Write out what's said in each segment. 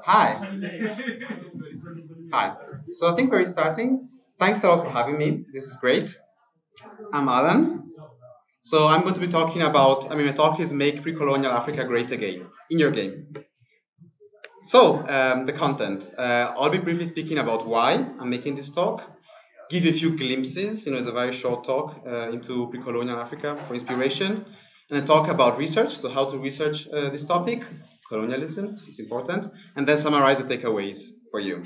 Hi. Hi. So I think we're starting. Thanks a lot for having me. This is great. I'm Alan. So I'm going to be talking about, my talk is Make Pre-Colonial Africa Great Again in your game. So, the content. I'll be briefly speaking about why I'm making this talk, give you a few glimpses, it's a very short talk into pre-colonial Africa for inspiration, and then talk about research, so how to research this topic, colonialism, it's important, and then summarize the takeaways for you.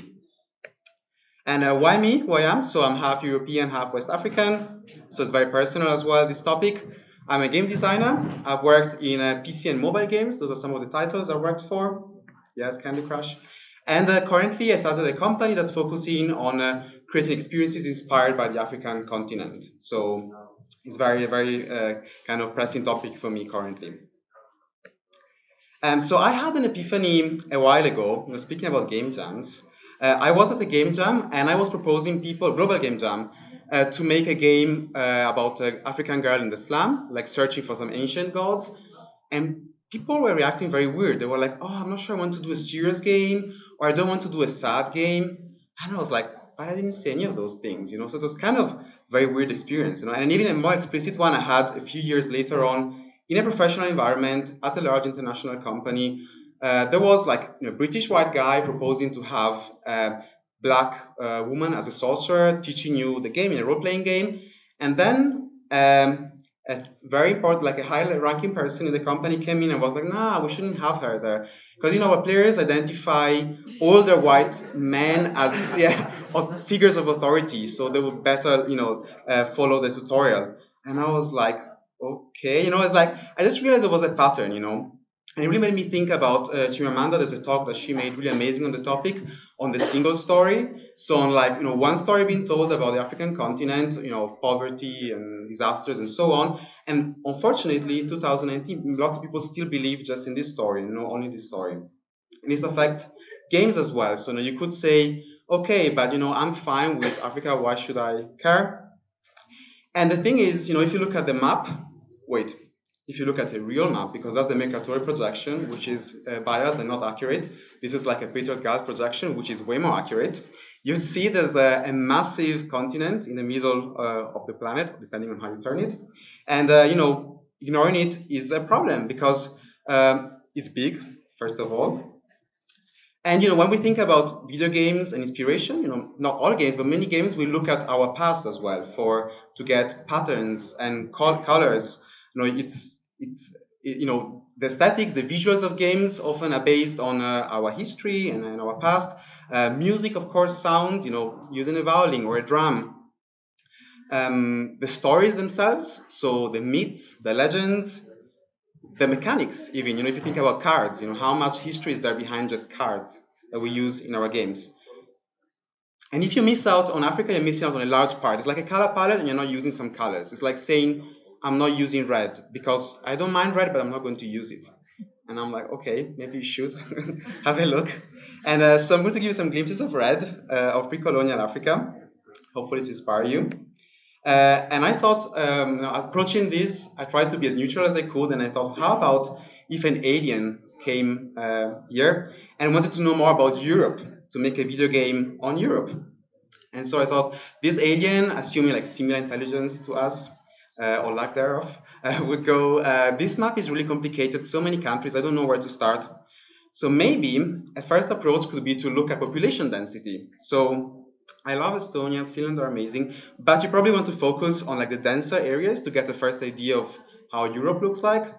And why me, who I am? So I'm half European, half West African, so it's very personal as well, this topic. I'm a game designer. I've worked in PC and mobile games. Those are some of the titles I worked for. Yes, Candy Crush. And currently, I started a company that's focusing on creating experiences inspired by the African continent. So it's very kind of pressing topic for me currently. So I had an epiphany a while ago, speaking about game jams. I was at a game jam and I was proposing people, global game jam, to make a game about an African girl in the slum, like searching for some ancient gods. And people were reacting very weird. They were like, oh, I'm not sure I want to do a serious game or I don't want to do a sad game. And I was like, but I didn't say any of those things, So it was kind of very weird experience, And even a more explicit one I had a few years later on in a professional environment at a large international company. There was like a British white guy proposing to have a black woman as a sorcerer teaching you the game in a role-playing game. And then a very important, like a high-ranking person in the company came in and was like, nah, we shouldn't have her there. Because, our players identify older white men as figures of authority, so they would better, follow the tutorial. And I was like, okay, it's like, I just realized there was a pattern, And it really made me think about Chimamanda. There's a talk that she made really amazing on the topic, on the single story. So on like, one story being told about the African continent, poverty and disasters and so on. And unfortunately, 2019, lots of people still believe just in this story, only this story. And this affects games as well. So you could say, okay, but I'm fine with Africa, why should I care? And the thing is, if you look at the map, if you look at a real map, because that's the Mercator projection, which is biased and not accurate, this is like a Peter's Gauss projection, which is way more accurate. You see there's a massive continent in the middle of the planet, depending on how you turn it. And, ignoring it is a problem because it's big, first of all. And when we think about video games and inspiration, not all games, but many games, we look at our past as well to get patterns and colors. The aesthetics, the visuals of games often are based on our history and our past. Music, of course, sounds, using a violin or a drum. The stories themselves, so the myths, the legends, the mechanics even, if you think about cards, how much history is there behind just cards that we use in our games. And if you miss out on Africa, you're missing out on a large part. It's like a color palette and you're not using some colors. It's like saying, I'm not using red because I don't mind red, but I'm not going to use it. And I'm like, okay, maybe you should have a look. And so I'm going to give you some glimpses of red, of pre-colonial Africa, hopefully to inspire you. And I thought, approaching this, I tried to be as neutral as I could, and I thought, how about if an alien came here and wanted to know more about Europe, to make a video game on Europe? And so I thought, this alien, assuming like similar intelligence to us, or lack thereof, would go, this map is really complicated, so many countries, I don't know where to start. So maybe a first approach could be to look at population density. So I love Estonia, Finland are amazing, but you probably want to focus on like the denser areas to get a first idea of how Europe looks like,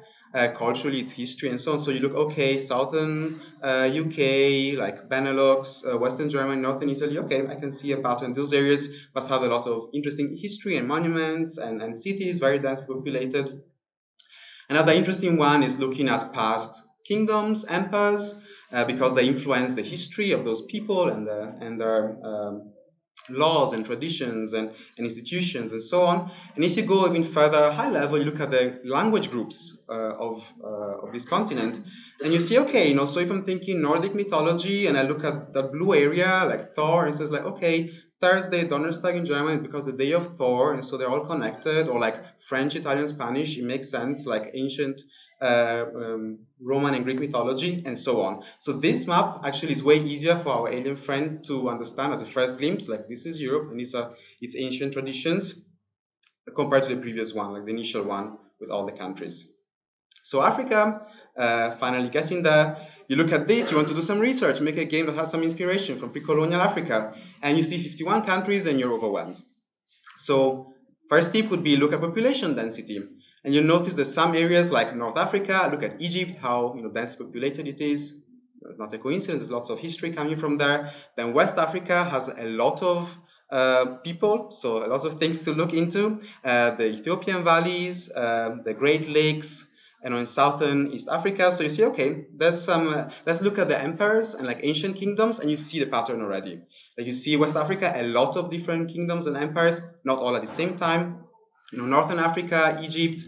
culturally, its history and so on. So you look, okay, southern UK, like Benelux, Western Germany, Northern Italy, okay, I can see a pattern. Those areas must have a lot of interesting history and monuments and cities, very densely populated. Another interesting one is looking at past kingdoms, empires, because they influence the history of those people and their laws and traditions and institutions and so on. And if you go even further high level, you look at the language groups of this continent, and you see, okay, so if I'm thinking Nordic mythology and I look at the blue area, like Thor, and so it's like, okay, Thursday, Donnerstag in German is because the day of Thor, and so they're all connected, or like French, Italian, Spanish, it makes sense, like ancient Roman and Greek mythology, and so on. So this map actually is way easier for our alien friend to understand as a first glimpse, like this is Europe, and these are its ancient traditions, compared to the previous one, like the initial one with all the countries. So Africa, finally getting there. You look at this, you want to do some research, make a game that has some inspiration from pre-colonial Africa, and you see 51 countries and you're overwhelmed. So first tip would be look at population density. And you'll notice that some areas like North Africa, look at Egypt, how densely populated it is. It's not a coincidence, there's lots of history coming from there. Then West Africa has a lot of people, so a lot of things to look into. The Ethiopian valleys, the Great Lakes, and in southern East Africa. So you see, okay, there's some, let's look at the empires and like ancient kingdoms, and you see the pattern already. Like you see West Africa, a lot of different kingdoms and empires, not all at the same time. Northern Africa, Egypt,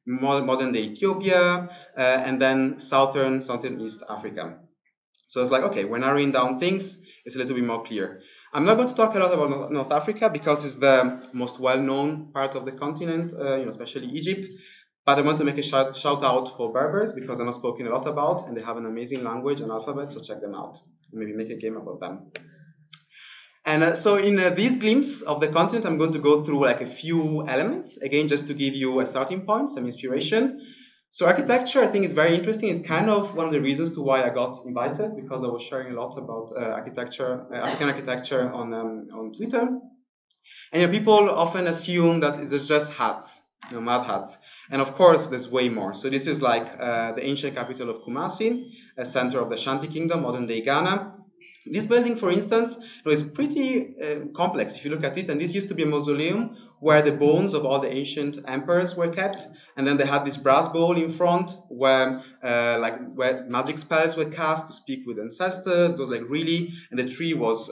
modern day Ethiopia, and then southern East Africa. So it's like, okay, we're narrowing down things, it's a little bit more clear. I'm not going to talk a lot about North Africa because it's the most well-known part of the continent, especially Egypt. But I want to make a shout out for Berbers because they're not spoken a lot about, and they have an amazing language and alphabet, so check them out. Maybe make a game about them. And so in this glimpse of the continent, I'm going to go through like a few elements, again, just to give you a starting point, some inspiration. So architecture, I think, is very interesting. It's kind of one of the reasons to why I got invited, because I was sharing a lot about architecture, African architecture on Twitter. And people often assume that it's just huts, mud huts. And of course, there's way more. So this is like the ancient capital of Kumasi, a center of the Ashanti Kingdom, modern-day Ghana. This building, for instance, is pretty complex if you look at it. And this used to be a mausoleum where the bones of all the ancient emperors were kept. And then they had this brass bowl in front where magic spells were cast to speak with ancestors. Those like really, and the tree was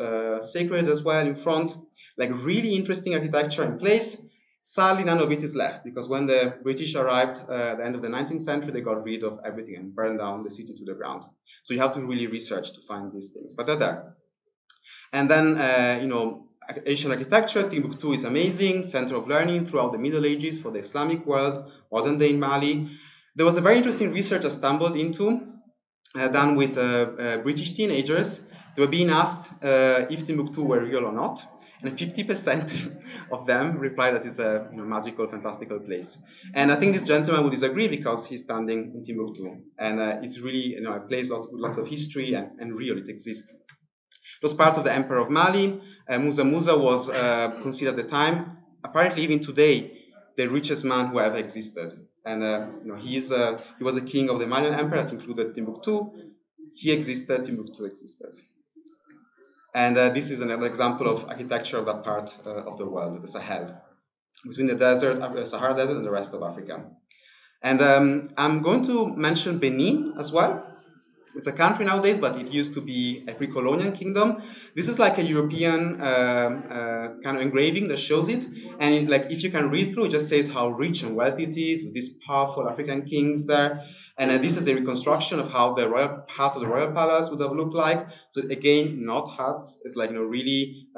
sacred as well in front. Like really interesting architecture in place. Sadly, none of it is left because when the British arrived at the end of the 19th century, they got rid of everything and burned down the city to the ground. So you have to really research to find these things, but they're there. And then, Asian architecture, Timbuktu is amazing, center of learning throughout the Middle Ages for the Islamic world, modern day in Mali. There was a very interesting research I stumbled into, done with British teenagers. They were being asked if Timbuktu were real or not. And 50% of them replied that it's a magical, fantastical place. And I think this gentleman would disagree because he's standing in Timbuktu. And it's really a place with lots of history and real, it exists. It was part of the Emperor of Mali. Musa Musa was considered at the time, apparently even today, the richest man who ever existed. And he was a king of the Malian Empire that included Timbuktu. He existed, Timbuktu existed. And this is another example of architecture of that part of the world, the Sahel, between the desert, the Sahara Desert, and the rest of Africa. And I'm going to mention Benin as well. It's a country nowadays, but it used to be a pre-colonial kingdom. This is like a European kind of engraving that shows it. And if you can read through, it just says how rich and wealthy it is with these powerful African kings there. And this is a reconstruction of how the royal part of the royal palace would have looked like. So again, not huts. It's really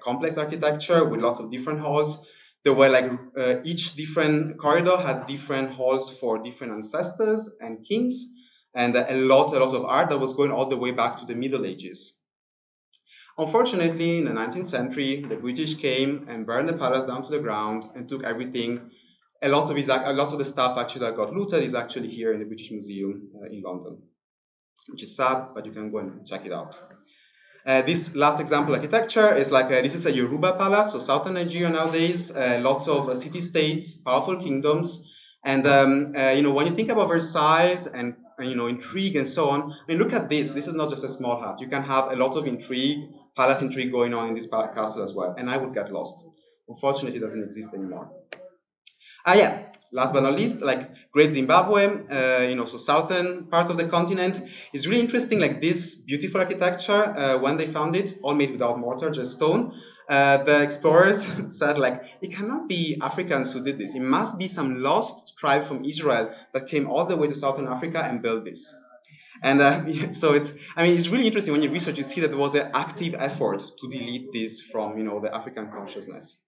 complex architecture with lots of different halls. There were each different corridor had different halls for different ancestors and kings. And a lot of art that was going all the way back to the Middle Ages. Unfortunately, in the 19th century, the British came and burned the palace down to the ground and took everything. A lot of the stuff actually that got looted is actually here in the British Museum in London, which is sad, but you can go and check it out. This last example architecture is this is a Yoruba palace, so southern Nigeria nowadays, lots of city-states, powerful kingdoms. And when you think about Versailles and intrigue and so on, look at this. This is not just a small hut. You can have a lot of intrigue, palace intrigue going on in this castle as well. And I would get lost. Unfortunately, it doesn't exist anymore. Last but not least, Great Zimbabwe, so southern part of the continent is really interesting. This beautiful architecture, when they found it, all made without mortar, just stone. The explorers said, it cannot be Africans who did this. It must be some lost tribe from Israel that came all the way to Southern Africa and built this. And so it's really interesting when you research, you see that there was an active effort to delete this from, the African consciousness.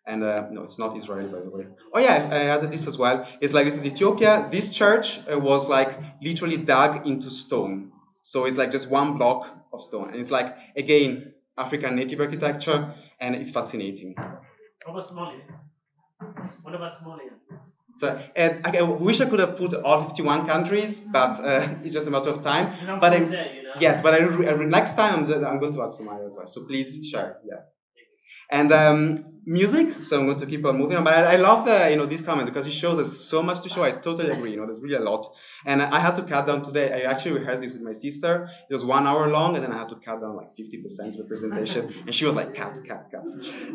And no, it's not Israeli, by the way. Oh yeah, I added this as well. It's like, this is Ethiopia. This church was like literally dug into stone. So it's like just one block of stone. And it's like, again, African native architecture, and it's fascinating. What about Somalia? What about Somalia? So, and I wish I could have put all 51 countries, but it's just a matter of time. But yes, but next time I'm going to add Somalia as well. So please share. Yeah. And music, so I'm going to keep on moving on. But I love the these comments, because it shows there's so much to show. I totally agree. There's really a lot. And I had to cut down today. I actually rehearsed this with my sister. It was 1 hour long, and then I had to cut down like 50% of the presentation. And she was like, cut.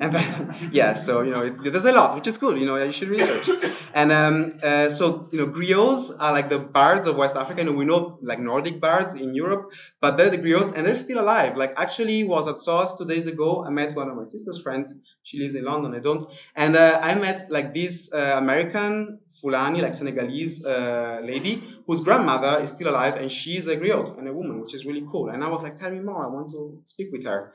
And then, yeah, so there's a lot, which is good. You should research. And so griots are like the bards of West Africa. We know like Nordic bards in Europe, but they're the griots, and they're still alive. Like, actually was at SOAS 2 days ago. I met one of my sister's friends. She lives in London, I don't. And I met like this American Fulani, like Senegalese lady, whose grandmother is still alive, and she's a griot and a woman, which is really cool. And I was like, tell me more. I want to speak with her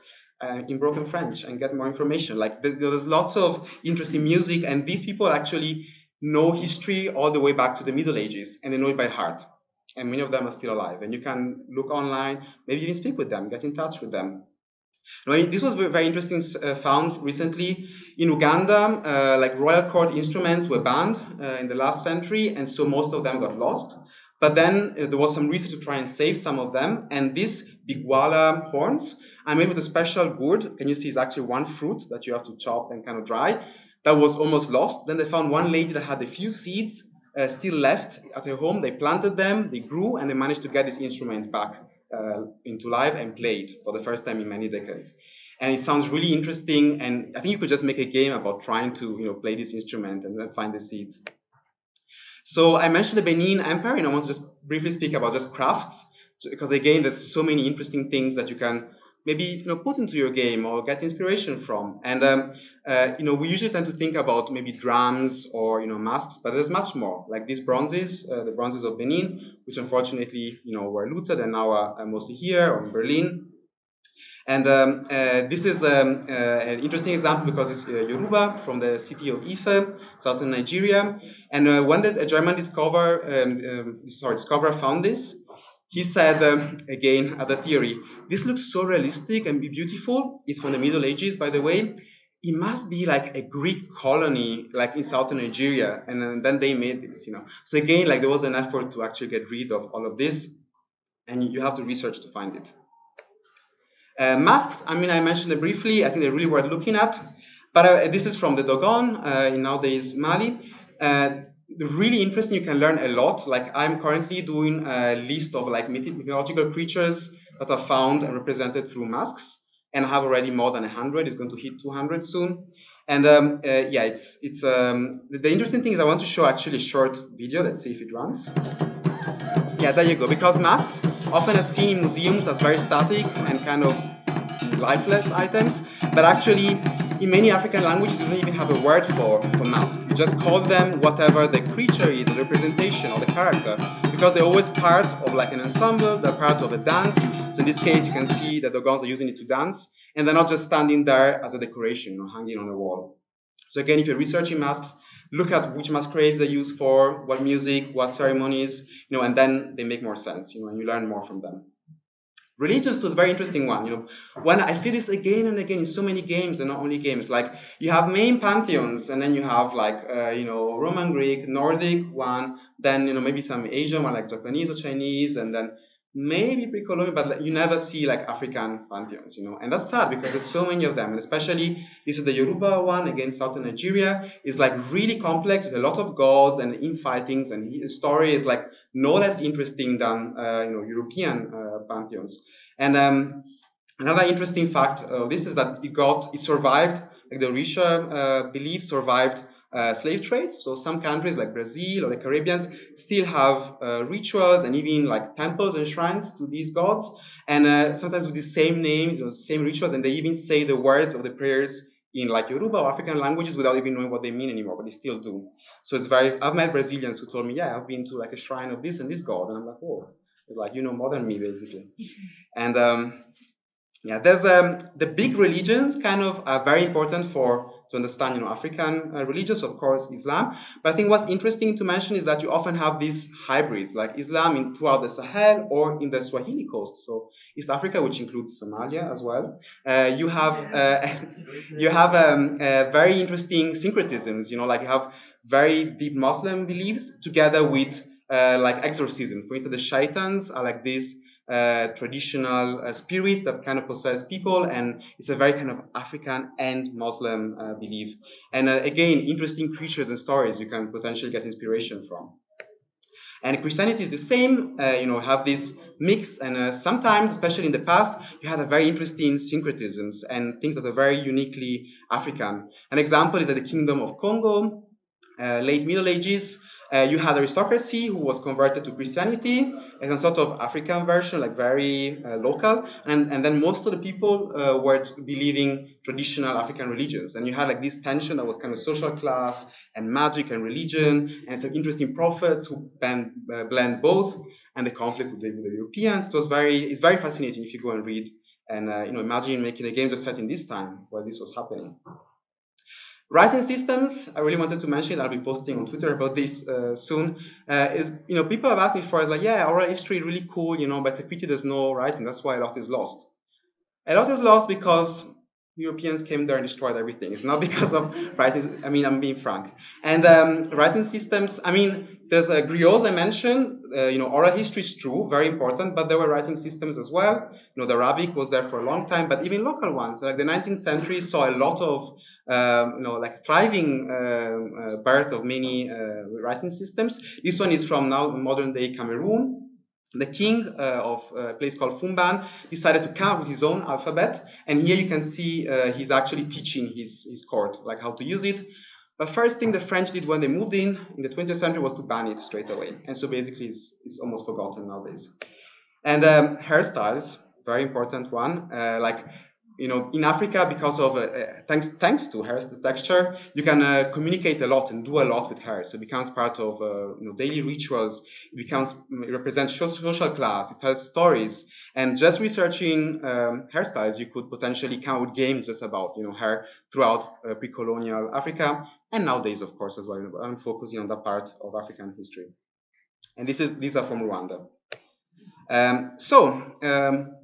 in broken French and get more information. Like, there's lots of interesting music, and these people actually know history all the way back to the Middle Ages, and they know it by heart. And many of them are still alive. And you can look online, maybe even speak with them, get in touch with them. This was very interesting found recently. In Uganda, like royal court instruments were banned in the last century, and so most of them got lost. But then there was some research to try and save some of them, and these bigwala horns are made with a special gourd. Can you see it's actually one fruit that you have to chop and kind of dry, that was almost lost. Then they found one lady that had a few seeds still left at her home. They planted them, they grew, and they managed to get this instrument back into life and play it for the first time in many decades. And it sounds really interesting, and I think you could just make a game about trying to play this instrument and then find the seeds. So I mentioned the Benin Empire, and I want to just briefly speak about just crafts, because again, there's so many interesting things that you can maybe put into your game or get inspiration from. And we usually tend to think about maybe drums or masks, but there's much more. Like these bronzes, the bronzes of Benin, which unfortunately were looted and now are mostly here or in Berlin. And this is an interesting example because it's Yoruba from the city of Ife, southern Nigeria. And when the German discoverer found this, he said, again, at the theory, this looks so realistic and beautiful. It's from the Middle Ages, by the way. It must be like a Greek colony, like in southern Nigeria. And then they made this, So again, like there was an effort to actually get rid of all of this. And you have to research to find it. Masks, I mentioned it briefly. I think they're really worth looking at. But this is from the Dogon in nowadays Mali. Really interesting, you can learn a lot. Like I'm currently doing a list of like mythological creatures that are found and represented through masks. And I have already more than 100. It's going to hit 200 soon. And the interesting thing is I want to show actually a short video. Let's see if it runs. Yeah, there you go. Because masks often are seen in museums as very static and kind of lifeless items, but actually in many African languages you don't even have a word for mask. You just call them whatever the creature is, the representation or the character, because they're always part of like an ensemble, they're part of a dance. So in this case you can see that the Dogons are using it to dance, and they're not just standing there as a decoration or hanging on a wall. So again, if you're researching masks, look at which masquerades they use for, what music, what ceremonies, and then they make more sense, and you learn more from them. Religions was a very interesting one. When I see this again and again in so many games, and not only games, like you have main pantheons, and then you have like Roman, Greek, Nordic one, then maybe some Asian one like Japanese or Chinese, and then maybe Precolonial, but you never see like African pantheons, and that's sad because there's so many of them, and especially this is the Yoruba one against southern Nigeria. Is like really complex with a lot of gods and infightings, and his story is like no less interesting than European pantheons. And another interesting fact of this is that it survived, like the Orisha belief survived slave trades. So some countries like Brazil or the Caribbeans still have rituals and even like temples and shrines to these gods, and sometimes with the same names, same rituals, and they even say the words of the prayers in like Yoruba or African languages without even knowing what they mean anymore, but they still do. So it's I've met Brazilians who told me, yeah, I've been to like a shrine of this and this god, and I'm like, whoa, it's like more than me basically. And there's the big religions kind of are very important for to understand, African religions, of course, Islam. But I think what's interesting to mention is that you often have these hybrids, like Islam throughout the Sahel or in the Swahili coast, so East Africa, which includes Somalia as well. You have very interesting syncretisms, like you have very deep Muslim beliefs together with like exorcism. For instance, the shaitans are like these traditional spirits that kind of possess people, and it's a very kind of African and Muslim belief. And again, interesting creatures and stories you can potentially get inspiration from. And Christianity is the same, have this mix, and sometimes, especially in the past, you had a very interesting syncretisms and things that are very uniquely African. An example is that the Kingdom of Congo, late Middle Ages, you had aristocracy who was converted to Christianity as some sort of African version, like very local, and then most of the people were believing traditional African religions, and you had like this tension that was kind of social class and magic and religion, and some interesting prophets who blend both, and the conflict with the Europeans. It's very fascinating if you go and read, and imagine making a game just set in this time where this was happening. Writing systems, I really wanted to mention, I'll be posting on Twitter about this soon, is, people have asked me for, like, yeah, oral history, really cool, but it's a pity there's no writing, that's why a lot is lost. A lot is lost because Europeans came there and destroyed everything. It's not because of writing, I'm being frank. And writing systems, there's a griots I mentioned, oral history is true, very important, but there were writing systems as well. The Arabic was there for a long time, but even local ones, like the 19th century saw a lot of thriving birth of many writing systems. This one is from now modern day Cameroon. The king of a place called Fumban decided to come up with his own alphabet, and here you can see he's actually teaching his court, like how to use it. But first thing the French did when they moved in the 20th century was to ban it straight away, and so basically it's almost forgotten nowadays. And hairstyles, very important one, in Africa, because of thanks to hair texture, you can communicate a lot and do a lot with hair. So it becomes part of daily rituals. It represents social class. It tells stories. And just researching hairstyles, you could potentially come up with games just about hair throughout pre-colonial Africa, and nowadays, of course, as well. I'm focusing on that part of African history. And these are from Rwanda.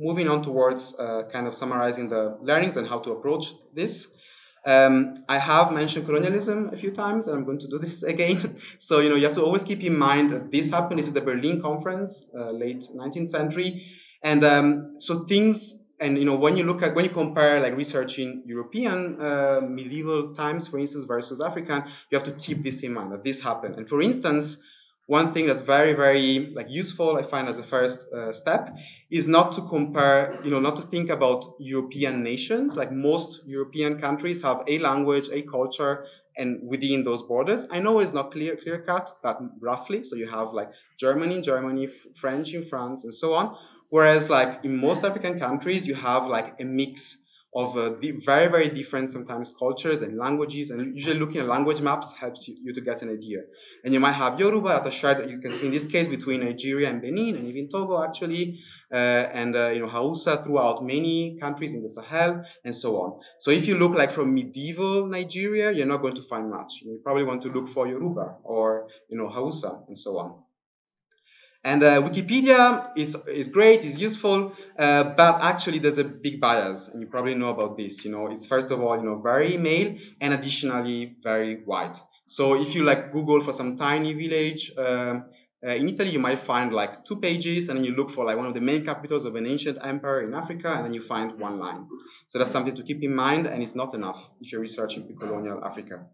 Moving on towards kind of summarizing the learnings and how to approach this. I have mentioned colonialism a few times, and I'm going to do this again. So, you have to always keep in mind that this happened. This is the Berlin Conference, late 19th century. And so things, and, when you compare, like, researching European medieval times, for instance, versus African, you have to keep this in mind, that this happened. And for instance, one thing that's very, very useful, I find, as a first step, is not to compare, not to think about European nations. Like, most European countries have a language, a culture, and within those borders, I know it's not clear cut, but roughly. So you have like Germany in Germany, French in France, and so on. Whereas like in most African countries, you have like a mix of very, very different sometimes cultures and languages, and usually looking at language maps helps you to get an idea. And you might have Yoruba that are shared, you can see in this case, between Nigeria and Benin, and even Togo actually, and Hausa throughout many countries in the Sahel, and so on. So if you look like from medieval Nigeria, you're not going to find much. You probably want to look for Yoruba or Hausa, and so on. And Wikipedia is great, is useful, but actually there's a big bias, and you probably know about this. It's first of all, very male, and additionally very white. So if you like Google for some tiny village in Italy, you might find like 2 pages, and then you look for like one of the main capitals of an ancient empire in Africa, and then you find 1 line. So that's something to keep in mind, and it's not enough if you're researching pre-colonial Africa.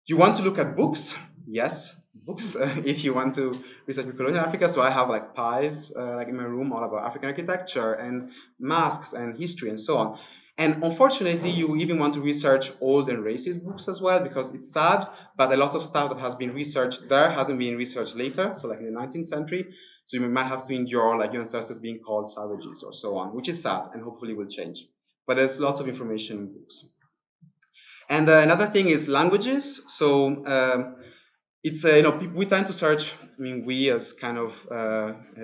You want to look at books? Yes, books, if you want to research pre-colonial Africa. So I have like pies like in my room, all about African architecture and masks and history and so on. And unfortunately, you even want to research old and racist books as well, because it's sad, but a lot of stuff that has been researched there hasn't been researched later, so like in the 19th century. So you might have to endure like your ancestors being called savages or so on, which is sad and hopefully will change. But there's lots of information in books. And another thing is languages. So it's we tend to search. I mean, we as kind of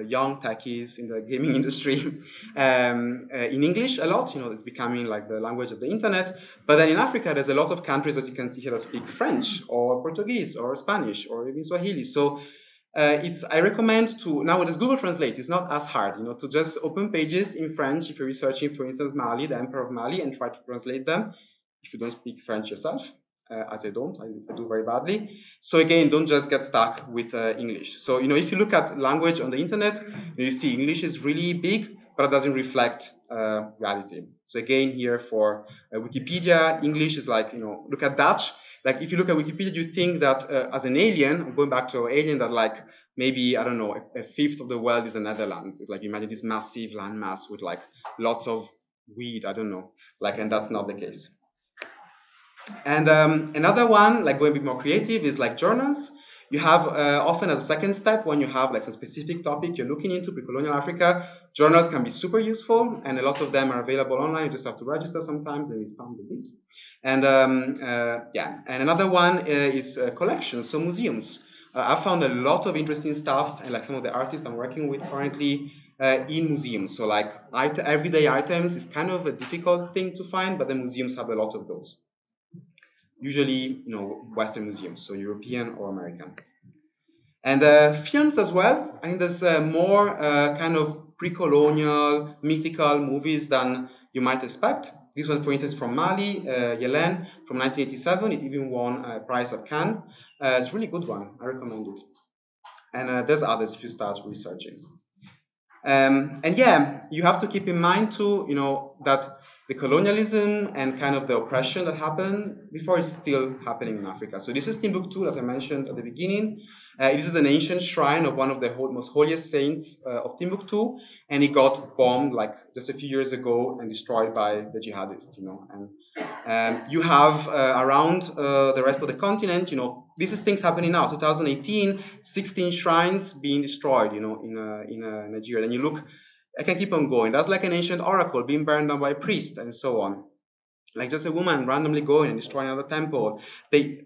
young techies in the gaming industry in English a lot. It's becoming like the language of the internet. But then in Africa, there's a lot of countries, as you can see here, that speak French or Portuguese or Spanish or even Swahili. So I recommend to now with this Google Translate, it's not as hard, to just open pages in French if you're researching, for instance, Mali, the Emperor of Mali, and try to translate them if you don't speak French yourself. As I don't, I do very badly. So again, don't just get stuck with English. So if you look at language on the internet, you see English is really big, but it doesn't reflect reality. So again, here for Wikipedia, English is like look at Dutch. Like if you look at Wikipedia, you think that as an alien, I'm going back to our alien, that like maybe I don't know a fifth of the world is the Netherlands. It's like you imagine this massive landmass with like lots of weed. I don't know, and that's not the case. And another one, like going a bit more creative, is like journals. You have often as a second step when you have like some specific topic you're looking into, pre-colonial Africa, journals can be super useful, and a lot of them are available online. You just have to register sometimes, and it's found a bit. And and another one is collections, so museums. I found a lot of interesting stuff, and like some of the artists I'm working with currently in museums. So like everyday items is kind of a difficult thing to find, but the museums have a lot of those. Usually, Western museums, so European or American. And films as well. I think there's more kind of pre-colonial, mythical movies than you might expect. This one, for instance, from Mali, Yelen, from 1987. It even won a prize at Cannes. It's a really good one. I recommend it. And there's others if you start researching. And yeah, you have to keep in mind too, that the colonialism and kind of the oppression that happened before is still happening in Africa. So this is Timbuktu that I mentioned at the beginning. This is an ancient shrine of one of the most holiest saints of Timbuktu, and it got bombed like just a few years ago and destroyed by the jihadists. And you have around the rest of the continent, this is things happening now. 2018, 16 shrines being destroyed, in Nigeria. And you look, I can keep on going. That's like an ancient oracle being burned down by a priest and so on. Like just a woman randomly going and destroying another temple. They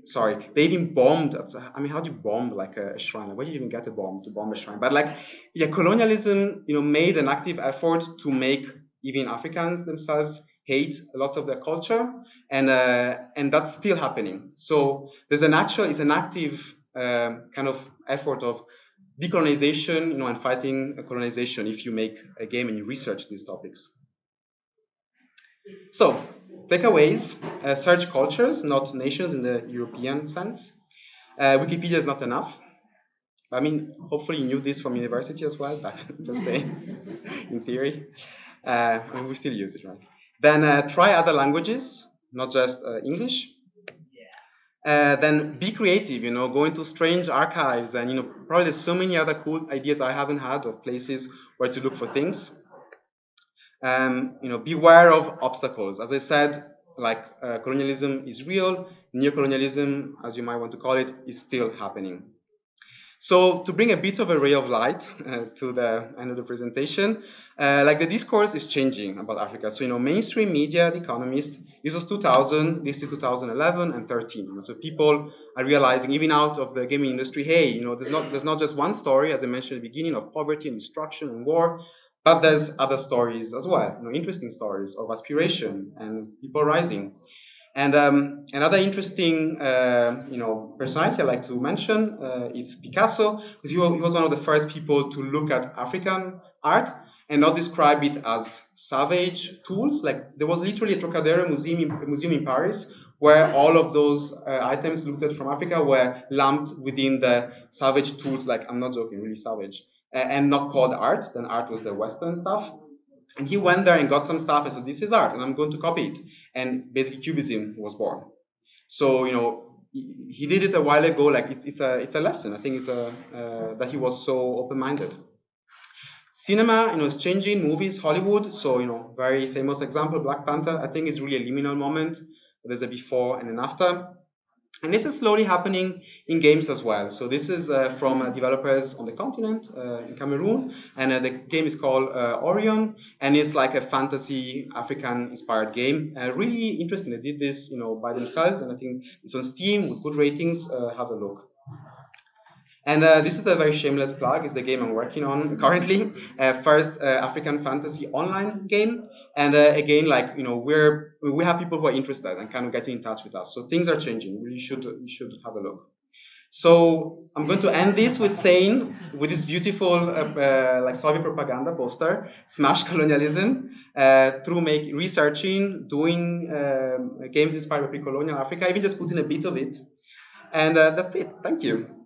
even bombed. How do you bomb like a shrine? Like, where do you even get a bomb to bomb a shrine? But colonialism, made an active effort to make even Africans themselves hate lots of their culture, and that's still happening. So there's an active kind of effort of decolonization, and fighting colonization if you make a game and you research these topics. So, takeaways, search cultures, not nations in the European sense. Wikipedia is not enough. Hopefully you knew this from university as well, but just saying, in theory. We still use it, right? Then try other languages, not just English. Then be creative, go into strange archives, and probably there's so many other cool ideas I haven't had of places where to look for things. Beware of obstacles. As I said, colonialism is real. Neocolonialism, as you might want to call it, is still happening. So to bring a bit of a ray of light to the end of the presentation, the discourse is changing about Africa. So, mainstream media, The Economist, this was 2000, this is 2011 and 13. So people are realizing, even out of the gaming industry, hey, there's not just one story, as I mentioned at the beginning, of poverty and destruction and war, but there's other stories as well, interesting stories of aspiration and people rising. And another interesting, personality I like to mention is Picasso, because he was one of the first people to look at African art and not describe it as savage tools. Like there was literally a Trocadero museum in Paris where all of those items looked at from Africa were lumped within the savage tools. Like I'm not joking, really savage, and not called art. Then art was the Western stuff. And he went there and got some stuff and said, this is art and I'm going to copy it. And basically Cubism was born. So, he did it a while ago. Like it's a lesson. I think it's that he was so open-minded. Cinema, is changing. Movies, Hollywood. So, very famous example, Black Panther, I think is really a liminal moment. There's a before and an after. And this is slowly happening in games as well. So this is from developers on the continent in Cameroon, and the game is called Orion, and it's like a fantasy African-inspired game. Really interesting. They did this, by themselves, and I think it's on Steam with good ratings. Have a look. And this is a very shameless plug. It's the game I'm working on currently. First African fantasy online game. And again, like, you know, we have people who are interested and kind of getting in touch with us. So things are changing. You should have a look. So I'm going to end this with saying, with this beautiful like Soviet propaganda poster, smash colonialism through researching, doing games inspired by pre-colonial Africa, even just putting a bit of it. And that's it. Thank you.